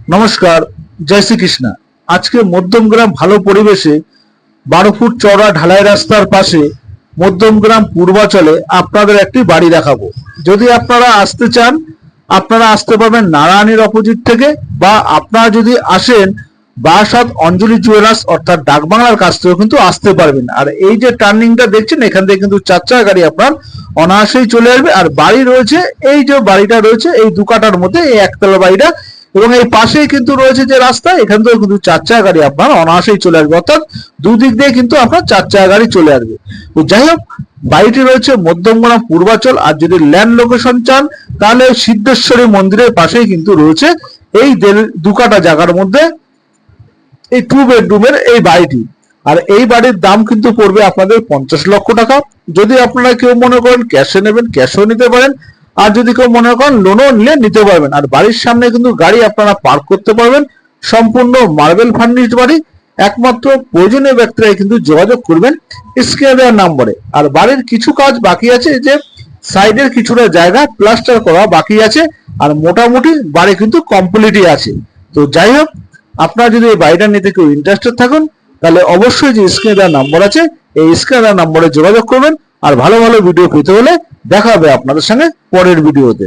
নমস্কার, জয় শ্রীকৃষ্ণ। আজকে মধ্যমগ্রাম ভালো পরিবেশে 12 ফুট চওড়া ঢালাই রাস্তার পাশে মধ্যমগ্রাম পূর্বাচলে আপনাদের একটি বাড়ি দেখাবো। যদি আপনারা আসতে চান, আপনারা আসতে পারবেন নারায়ণীর অপোজিট থেকে, বা আপনারা যদি আসেন বারাসাত অঞ্জলি জুয়েলার্স অর্থাৎ ডাকবাংলার কাছ থেকেও কিন্তু আসতে পারবেন। আর এই যে টার্নিংটা দেখছেন, এখান থেকে কিন্তু 4 চাকা গাড়ি আপনার অনায়াসেই চলে আসবে। আর বাড়ি রয়েছে, এই যে বাড়িটা রয়েছে এই 2 কাঠার মধ্যে, এই একতলা বাড়িটা, এবং এই পাশেই কিন্তু রয়েছে যে রাস্তা, এখান থেকে কিন্তু 4 চাকা গাড়ি আপনার অনায়াসেই চলে আসবে, অর্থাৎ দুদিক দিয়ে কিন্তু আপনার 4 চাকা গাড়ি চলে আসবে। তো যাই হোক, বাড়িটি রয়েছে মধ্যমগ্রাম পূর্বাচল। আর যদি ল্যান্ড লোকেশন চান, তাহলে সিদ্ধেশ্বরী মন্দিরের পাশেই কিন্তু রয়েছে এই 2 কাঠা জায়গার মধ্যে এই 2 বেডরুমের এই বাড়িটি। আর এই বাড়ির দাম কিন্তু পড়বে আপনাদের 50 লক্ষ টাকা। যদি আপনারা কেউ মনে করেন ক্যাশে নেবেন, ক্যাশও নিতে পারেন, আর যদি কেউ মনে করেন লোনও নিলে নিতে পারবেন। আর বাড়ির সামনে কিন্তু গাড়ি আপনারা পার্ক করতে পারবেন। সম্পূর্ণ মার্বেল ফার্নিশড বাড়ি। একমাত্র প্রয়োজনীয় ব্যক্তিরা কিন্তু যোগাযোগ করবেন স্ক্রিনে দেওয়া নম্বরে। আর বাড়ির কিছু কাজ বাকি আছে, যে সাইডের কিছুটা জায়গা প্লাস্টার করা বাকি আছে, আর মোটামুটি বাড়ি কিন্তু কমপ্লিটই আছে। তো যাই হোক, আপনারা যদি এই বাড়িটা নিতে কেউ ইন্টারেস্টেড থাকুন, তাহলে অবশ্যই যে স্ক্রিনে দেওয়া নম্বর আছে, এই স্ক্রিনে দেওয়া নম্বরে যোগাযোগ করবেন। আর ভালো ভালো ভিডিও পেতে হলে দেখা হবে আপনাদের সঙ্গে পরের ভিডিওতে।